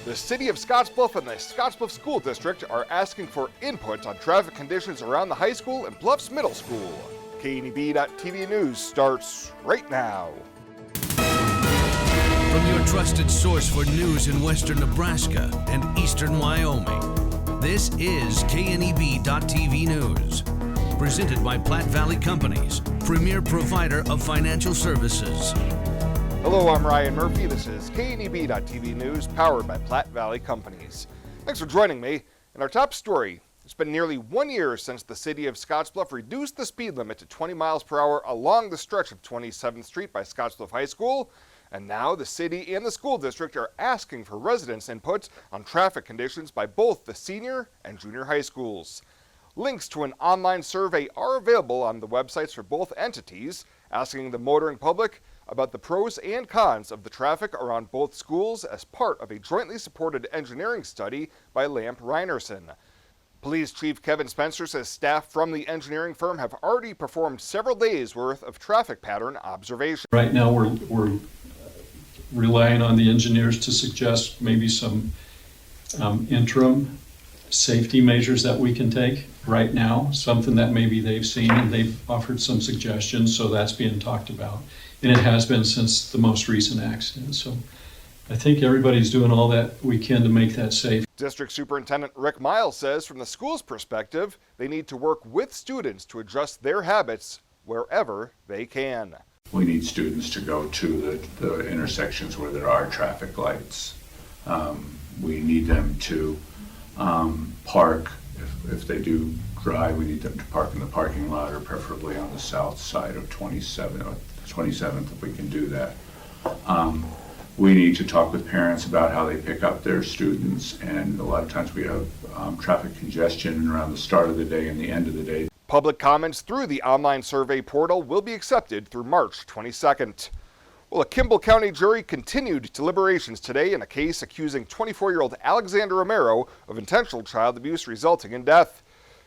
The City of Scottsbluff and the Scottsbluff School District are asking for input on traffic conditions around the high school and Bluffs Middle School. KNEB.TV News starts right now. From your trusted source for news in western Nebraska and eastern Wyoming, this is KNEB.TV News. Presented by Platte Valley Companies, premier provider of financial services. Hello, I'm Ryan Murphy. This is KNEB.TV News, powered by Platte Valley Companies. Thanks for joining me. In our top story, it's been nearly 1 year since the City of Scottsbluff reduced the speed limit to 20 miles per hour along the stretch of 27th Street by Scottsbluff High School. And now the city and the school district are asking for residents' input on traffic conditions by both the senior and junior high schools. Links to an online survey are available on the websites for both entities, asking the motoring public about the pros and cons of the traffic around both schools as part of a jointly supported engineering study by Lamp Reinerson. Police Chief Kevin Spencer says staff from the engineering firm have already performed several days' worth of traffic pattern observation. Right now we're relying on the engineers to suggest maybe some interim safety measures that we can take right now, something that maybe they've seen and they've offered some suggestions, so that's being talked about. And it has been since the most recent accident. So I think everybody's doing all that we can to make that safe. District Superintendent Rick Miles says from the school's perspective, they need to work with students to adjust their habits wherever they can. We need students to go to the intersections where there are traffic lights. We need them to park. If they do drive, we need them to park in the parking lot or preferably on the south side of 27th if we can do that. We need to talk with parents about how they pick up their students, and a lot of times we have traffic congestion around the start of the day and the end of the day. Public comments through the online survey portal will be accepted through March 22nd. Well, a Kimball County jury continued deliberations today in a case accusing 24-year-old Alexander Romero of intentional child abuse resulting in death.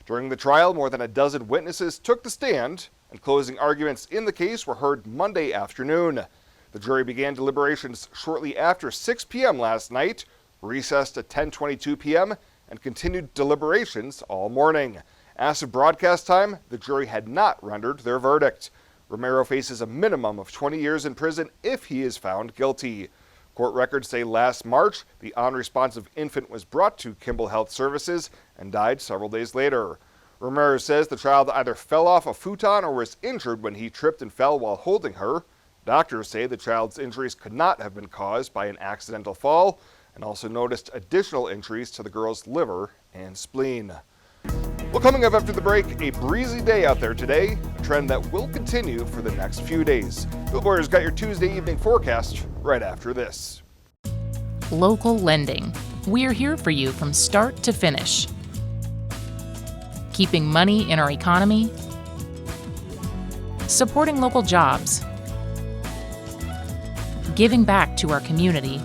During the trial, more than a dozen witnesses took the stand, and closing arguments in the case were heard Monday afternoon. The jury began deliberations shortly after 6 p.m. last night, recessed at 10:22 p.m., and continued deliberations all morning. As of broadcast time, the jury had not rendered their verdict. Romero faces a minimum of 20 years in prison if he is found guilty. Court records say last March, the unresponsive infant was brought to Kimball Health Services and died several days later. Romero says the child either fell off a futon or was injured when he tripped and fell while holding her. Doctors say the child's injuries could not have been caused by an accidental fall, and also noticed additional injuries to the girl's liver and spleen. Well, coming up after the break, a breezy day out there today, a trend that will continue for the next few days. Bill Boyer's got your Tuesday evening forecast right after this. Local lending. We're here for you from start to finish. Keeping money in our economy. Supporting local jobs. Giving back to our community.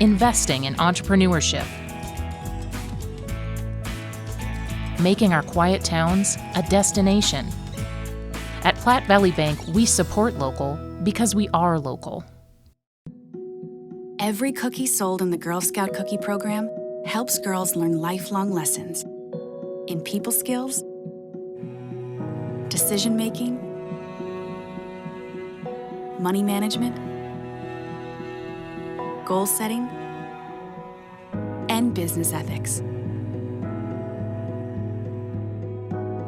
Investing in entrepreneurship. Making our quiet towns a destination. At Platte Valley Bank, we support local because we are local. Every cookie sold in the Girl Scout Cookie Program helps girls learn lifelong lessons in people skills, decision making, money management, goal setting, and business ethics.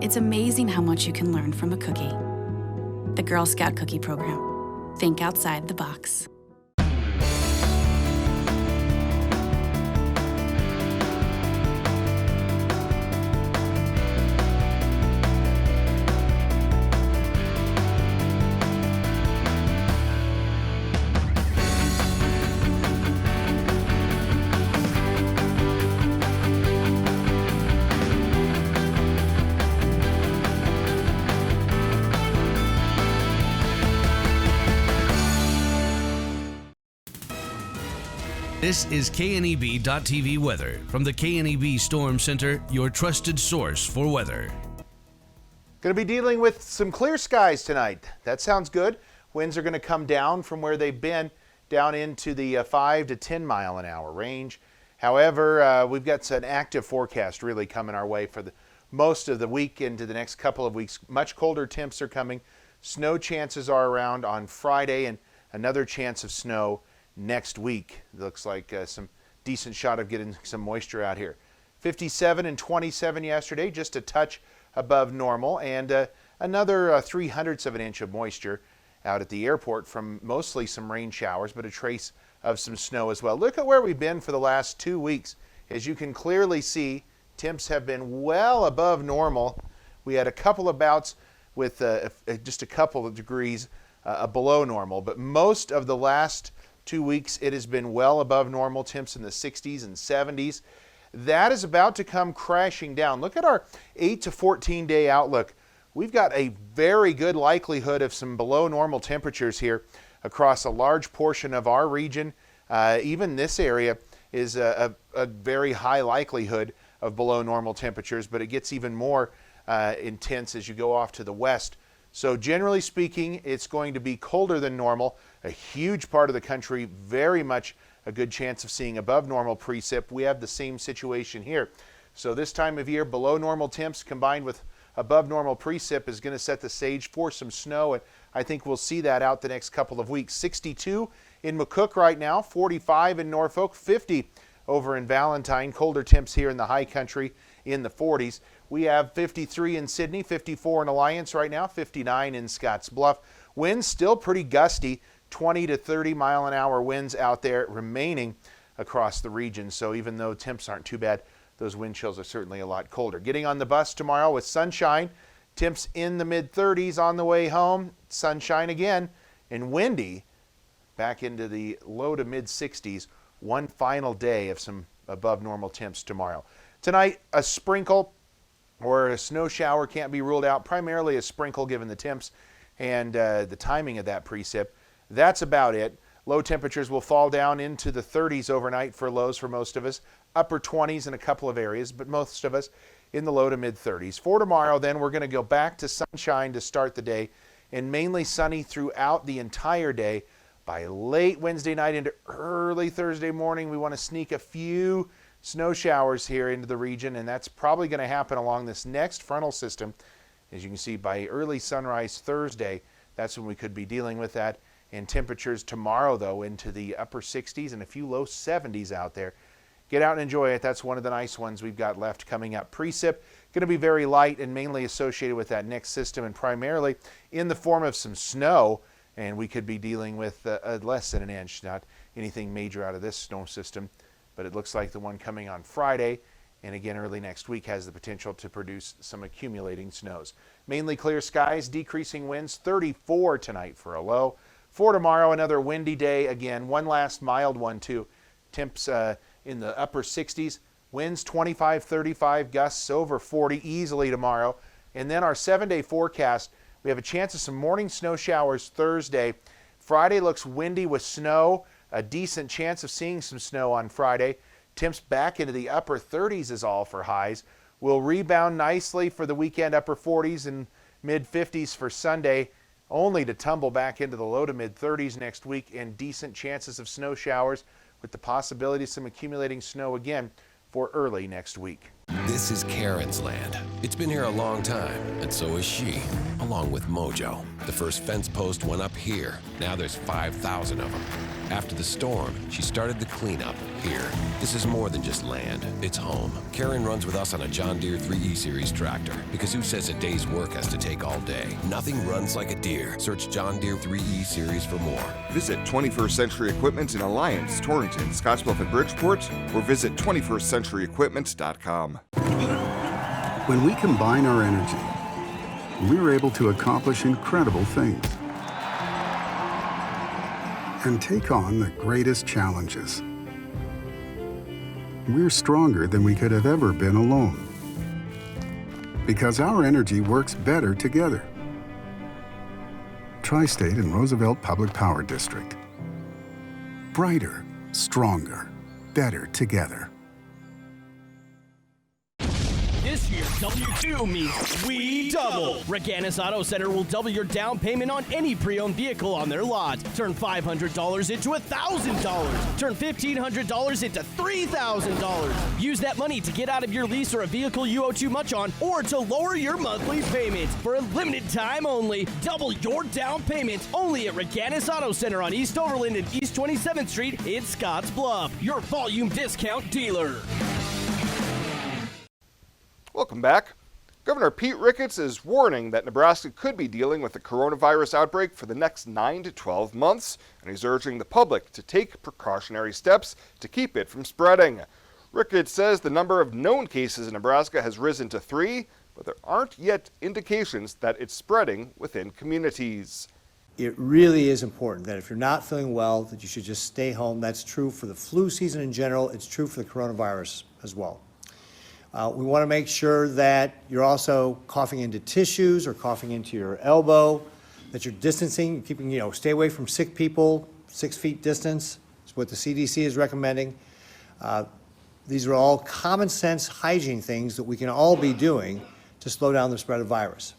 It's amazing how much you can learn from a cookie. The Girl Scout Cookie Program. Think outside the box. This is KNEB.TV weather from the KNEB Storm Center, your trusted source for weather. Going to be dealing with some clear skies tonight. That sounds good. Winds are going to come down from where they've been down into the 5 to 10 mile an hour range. However, we've got an active forecast really coming our way for most of the week into the next couple of weeks. Much colder temps are coming. Snow chances are around on Friday and another chance of snow next week. Looks like some decent shot of getting some moisture out here. 57 and 27 yesterday, just a touch above normal, and another 0.03 of an inch of moisture out at the airport from mostly some rain showers, but a trace of some snow as well. Look at where we've been for the last 2 weeks. As you can clearly see, temps have been well above normal. We had a couple of bouts with just a couple of degrees below normal, but most of the last 2 weeks it has been well above normal, temps in the 60s and 70s. That is about to come crashing down. Look at our 8 to 14 day outlook. We've got a very good likelihood of some below normal temperatures here across a large portion of our region. Even this area is a very high likelihood of below normal temperatures, but it gets even more intense as you go off to the west. So generally speaking, it's going to be colder than normal. A huge part of the country, very much a good chance of seeing above normal precip. We have the same situation here. So this time of year, below normal temps combined with above normal precip is going to set the stage for some snow, and I think we'll see that out the next couple of weeks. 62 in McCook right now, 45 in Norfolk, 50 over in Valentine. Colder temps here in the high country in the 40s. We have 53 in Sydney, 54 in Alliance right now, 59 in Scottsbluff. Winds still pretty gusty, 20 to 30 mile an hour winds out there remaining across the region. So even though temps aren't too bad, those wind chills are certainly a lot colder. Getting on the bus tomorrow with sunshine, temps in the mid-30s on the way home, sunshine again, and windy back into the low to mid-60s. One final day of some above normal temps tomorrow. Tonight, a sprinkle or a snow shower can't be ruled out, primarily a sprinkle given the temps and the timing of that precip. That's about it. Low temperatures will fall down into the 30s overnight for lows for most of us. Upper 20s in a couple of areas, but most of us in the low to mid 30s. For tomorrow, then, we're going to go back to sunshine to start the day and mainly sunny throughout the entire day. By late Wednesday night into early Thursday morning, we want to sneak a few snow showers here into the region, and that's probably going to happen along this next frontal system. As you can see, by early sunrise Thursday, that's when we could be dealing with that. And temperatures tomorrow, though, into the upper 60s and a few low 70s out there. Get out and enjoy it. That's one of the nice ones we've got left coming up. Precip going to be very light and mainly associated with that next system and primarily in the form of some snow. And we could be dealing with less than an inch, not anything major out of this snow system. But it looks like the one coming on Friday and again early next week has the potential to produce some accumulating snows. Mainly clear skies, decreasing winds, 34 tonight for a low. For tomorrow, another windy day again, one last mild one too. Temps in the upper 60s, winds 25, 35, gusts over 40 easily tomorrow. And then our 7-day forecast, we have a chance of some morning snow showers Thursday. Friday looks windy with snow, a decent chance of seeing some snow on Friday. Temps back into the upper 30s is all for highs. We'll rebound nicely for the weekend, upper 40s and mid 50s for Sunday, only to tumble back into the low to mid 30s next week and decent chances of snow showers with the possibility of some accumulating snow again for early next week. This is Karen's land. It's been here a long time, and so is she, along with Mojo. The first fence post went up here. Now there's 5,000 of them. After the storm, she started the cleanup here. This is more than just land, it's home. Karen runs with us on a John Deere 3E Series tractor, because who says a day's work has to take all day? Nothing runs like a Deere. Search John Deere 3E Series for more. Visit 21st Century Equipment in Alliance, Torrington, Scottsbluff, and Bridgeport, or visit 21stCenturyEquipment.com. When we combine our energy, we're able to accomplish incredible things and take on the greatest challenges. We're stronger than we could have ever been alone because our energy works better together. Tri-State and Roosevelt Public Power District. Brighter, stronger, better together. This year, W2 means we double. Reganis Auto Center will double your down payment on any pre-owned vehicle on their lot. Turn $500 into $1,000. Turn $1,500 into $3,000. Use that money to get out of your lease or a vehicle you owe too much on, or to lower your monthly payment. For a limited time only, double your down payment only at Reganis Auto Center on East Overland and East 27th Street in Scottsbluff, your volume discount dealer. Welcome back. Governor Pete Ricketts is warning that Nebraska could be dealing with the coronavirus outbreak for the next 9 to 12 months, and he's urging the public to take precautionary steps to keep it from spreading. Ricketts says the number of known cases in Nebraska has risen to 3, but there aren't yet indications that it's spreading within communities. It really is important that if you're not feeling well, that you should just stay home. That's true for the flu season in general. It's true for the coronavirus as well. We want to make sure that you're also coughing into tissues or coughing into your elbow, that you're distancing, keeping, stay away from sick people, 6 feet distance is what the CDC is recommending. These are all common sense hygiene things that we can all be doing to slow down the spread of virus.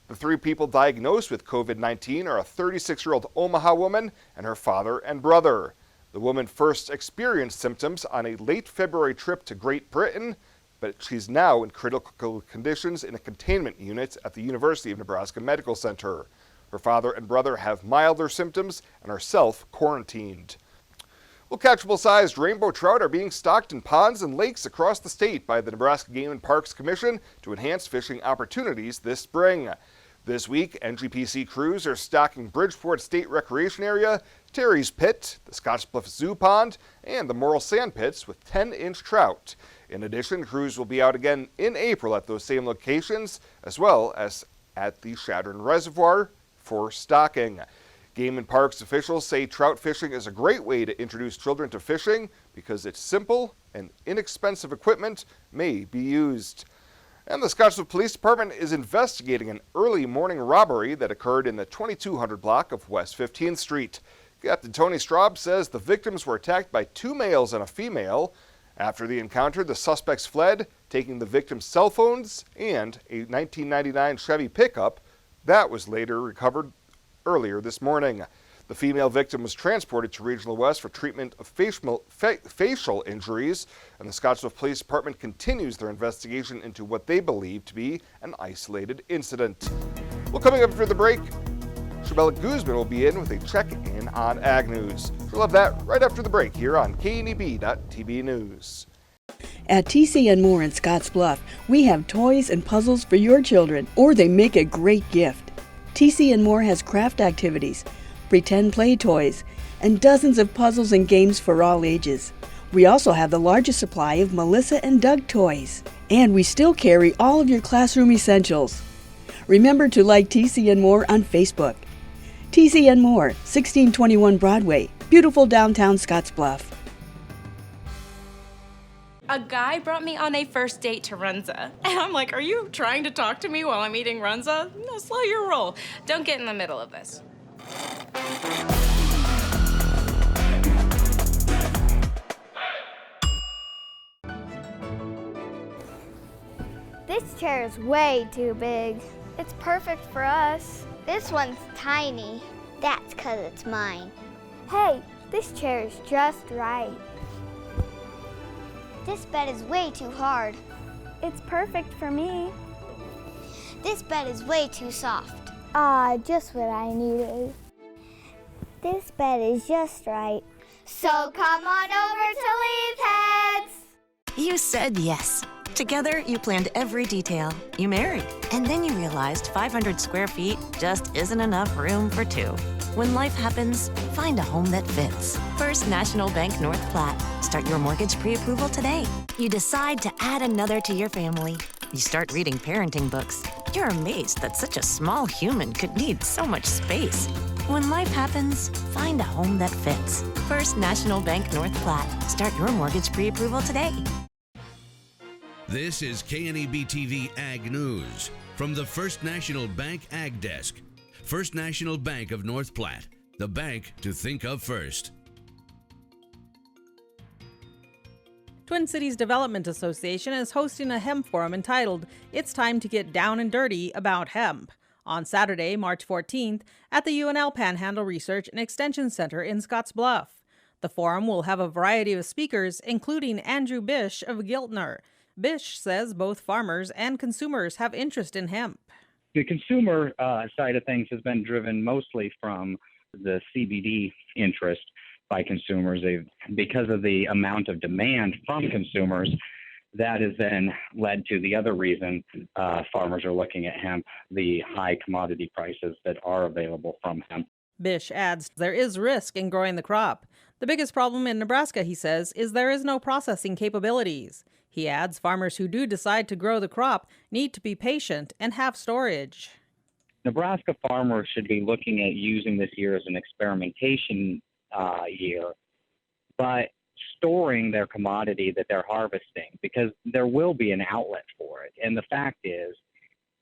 The 3 people diagnosed with COVID-19 are a 36-year-old Omaha woman and her father and brother. The woman first experienced symptoms on a late February trip to Great Britain, but she's now in critical conditions in a containment unit at the University of Nebraska Medical Center. Her father and brother have milder symptoms and are self-quarantined. Well, catchable-sized rainbow trout are being stocked in ponds and lakes across the state by the Nebraska Game and Parks Commission to enhance fishing opportunities this spring. This week, NGPC crews are stocking Bridgeport State Recreation Area, Terry's Pit, the Scottsbluff Zoo Pond, and the Morrill Sand Pits with 10-inch trout. In addition, crews will be out again in April at those same locations, as well as at the Shadron Reservoir for stocking. Game and Parks officials say trout fishing is a great way to introduce children to fishing because it's simple and inexpensive equipment may be used. And the Scottsbluff Police Department is investigating an early morning robbery that occurred in the 2200 block of West 15th Street. Captain Tony Straub says the victims were attacked by 2 males and a female. After the encounter, the suspects fled, taking the victims' cell phones and a 1999 Chevy pickup that was later recovered earlier this morning. The female victim was transported to Regional West for treatment of facial injuries, and the Scottsbluff Police Department continues their investigation into what they believe to be an isolated incident. Well, coming up after the break, Shabella Guzman will be in with a check-in on Ag News. We'll have that right after the break here on KNEB.TV News. At TC & More in Scottsbluff, we have toys and puzzles for your children, or they make a great gift. TC & More has craft activities, pretend play toys, and dozens of puzzles and games for all ages. We also have the largest supply of Melissa and Doug toys. And we still carry all of your classroom essentials. Remember to like TC & More on Facebook. TC & More, 1621 Broadway, beautiful downtown Scottsbluff. A guy brought me on a first date to Runza. And I'm like, are you trying to talk to me while I'm eating Runza? No, slow your roll. Don't get in the middle of this. This chair is way too big. It's perfect for us. This one's tiny. That's 'cause it's mine. Hey, this chair is just right. This bed is way too hard. It's perfect for me. This bed is way too soft. Just what I needed. This bed is just right. So come on over to Leave Heads. You said yes. Together, you planned every detail. You married. And then you realized 500 square feet just isn't enough room for 2. When life happens, find a home that fits. First National Bank North Platte. Start your mortgage pre-approval today. You decide to add another to your family. You start reading parenting books. You're amazed that such a small human could need so much space. When life happens, find a home that fits. First National Bank North Platte. Start your mortgage pre-approval today. This is KNEB TV Ag News from the First National Bank Ag Desk. First National Bank of North Platte, the bank to think of first. Twin Cities Development Association is hosting a hemp forum entitled It's Time to Get Down and Dirty About Hemp on Saturday, March 14th at the UNL Panhandle Research and Extension Center in Scottsbluff. The forum will have a variety of speakers, including Andrew Bish of Giltner. Bish says both farmers and consumers have interest in hemp. The consumer side of things has been driven mostly from the CBD interest by consumers. Because of the amount of demand from consumers, that has then led to the other reason farmers are looking at hemp, the high commodity prices that are available from hemp. Bish adds there is risk in growing the crop. The biggest problem in Nebraska, he says, is there is no processing capabilities. He adds farmers who do decide to grow the crop need to be patient and have storage. Nebraska farmers should be looking at using this year as an experimentation year, but storing their commodity that they're harvesting, because there will be an outlet for it. And the fact is,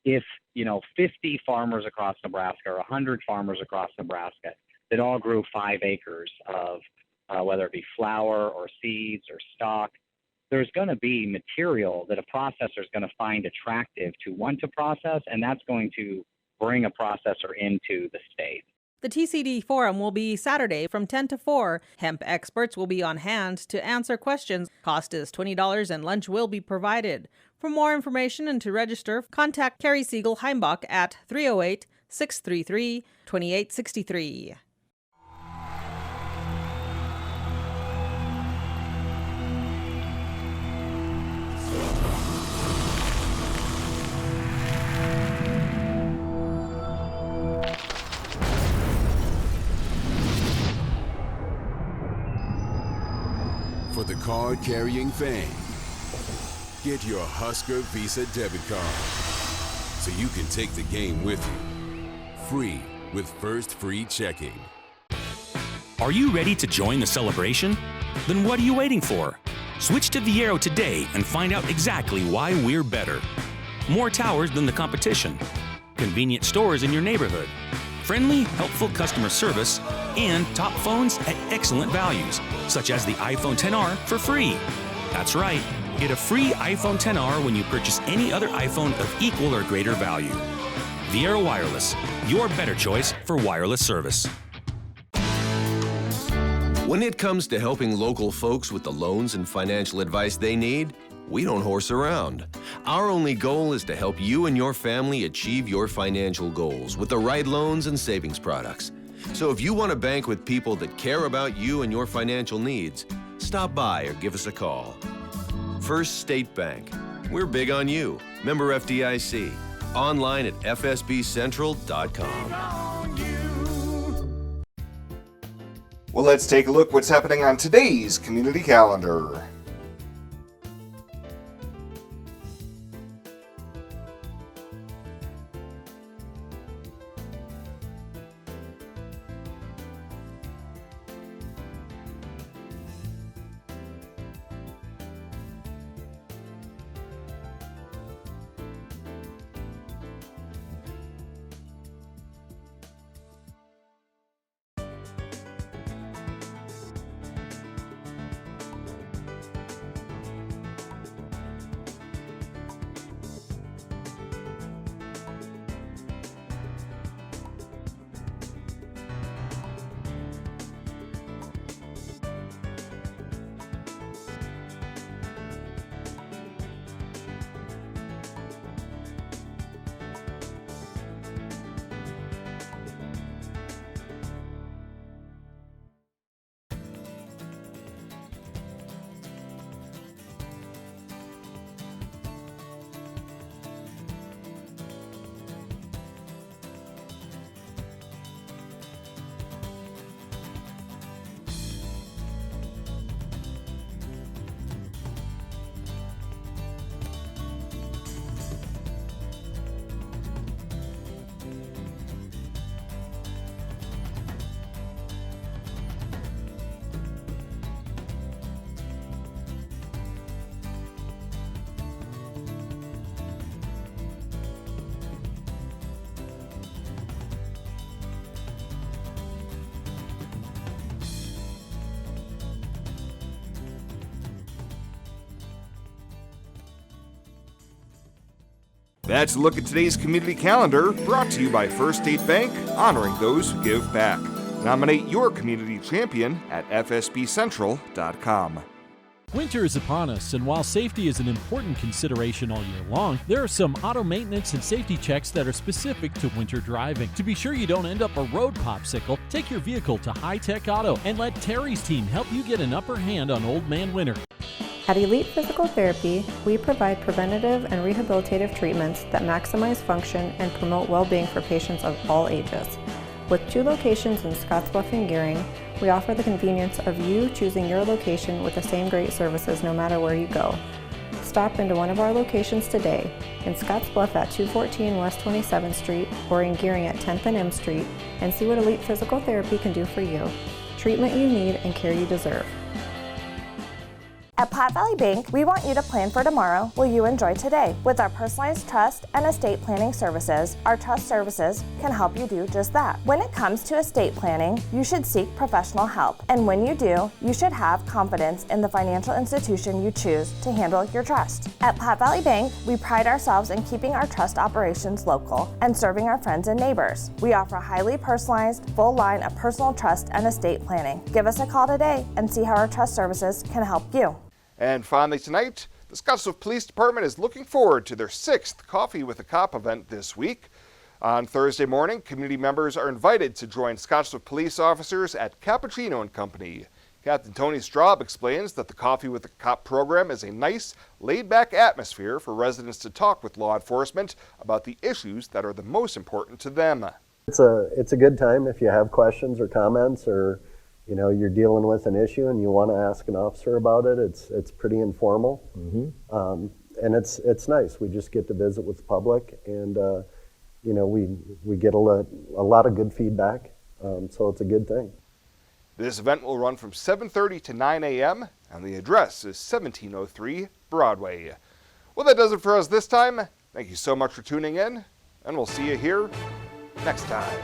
if 50 farmers across Nebraska or 100 farmers across Nebraska that all grew 5 acres of whether it be flour or seeds or stock, there's going to be material that a processor is going to find attractive to want to process, and that's going to bring a processor into the state. The TCD Forum will be Saturday from 10 to 4. Hemp experts will be on hand to answer questions. Cost is $20 and lunch will be provided. For more information and to register, contact Carrie Siegel Heimbach at 308-633-2863. For the card-carrying fan, get your Husker Visa debit card so you can take the game with you. Free with First Free Checking. Are you ready to join the celebration? Then what are you waiting for? Switch to VIAERO today and find out exactly why we're better. More towers than the competition. Convenient stores in your neighborhood. Friendly, helpful customer service, and top phones at excellent values, such as the iPhone XR for free. That's right, get a free iPhone XR when you purchase any other iPhone of equal or greater value. VIAERO Wireless, your better choice for wireless service. When it comes to helping local folks with the loans and financial advice they need, we don't horse around. Our only goal is to help you and your family achieve your financial goals with the right loans and savings products. So if you want to bank with people that care about you and your financial needs, stop by or give us a call. First State Bank. We're big on you. Member FDIC. Online at fsbcentral.com. Well, let's take a look what's happening on today's community calendar. That's a look at today's community calendar, brought to you by First State Bank, honoring those who give back. Nominate your community champion at fsbcentral.com. Winter is upon us, and while safety is an important consideration all year long, there are some auto maintenance and safety checks that are specific to winter driving. To be sure you don't end up a road popsicle, take your vehicle to High Tech Auto and let Terry's team help you get an upper hand on Old Man Winter. At Elite Physical Therapy, we provide preventative and rehabilitative treatments that maximize function and promote well-being for patients of all ages. With 2 locations in Scottsbluff and Gearing, we offer the convenience of you choosing your location with the same great services no matter where you go. Stop into one of our locations today, in Scottsbluff at 214 West 27th Street or in Gearing at 10th and M Street, and see what Elite Physical Therapy can do for you. Treatment you need and care you deserve. At Platte Valley Bank, we want you to plan for tomorrow while you enjoy today. With our personalized trust and estate planning services, our trust services can help you do just that. When it comes to estate planning, you should seek professional help. And when you do, you should have confidence in the financial institution you choose to handle your trust. At Platte Valley Bank, we pride ourselves in keeping our trust operations local and serving our friends and neighbors. We offer a highly personalized, full line of personal trust and estate planning. Give us a call today and see how our trust services can help you. And finally tonight, the Scottsbluff Police Department is looking forward to their 6th Coffee with a Cop event this week. On Thursday morning, community members are invited to join Scottsbluff police officers at Cappuccino and Company. Captain Tony Straub explains that the Coffee with a Cop program is a nice, laid-back atmosphere for residents to talk with law enforcement about the issues that are the most important to them. It's a good time if you have questions or comments, or you're dealing with an issue and you want to ask an officer about it. It's pretty informal, and it's nice. We just get to visit with the public, and we get a lot of good feedback, so it's a good thing. This event will run from 7:30 to 9 a.m. and the address is 1703 Broadway. Well, that does it for us this time. Thank you so much for tuning in, and we'll see you here next time.